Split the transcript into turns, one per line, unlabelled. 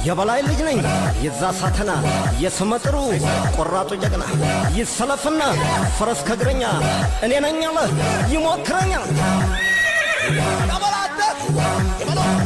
የበላይ ልጅ ነኝ የዛ ሳተና የስመጥሩ ቆራጡ ጀግና ይሰለፍና ፈረስ ከግረኛ እኔ ነኝ አለ ይሞክረኛል ያበላተ ያበላተ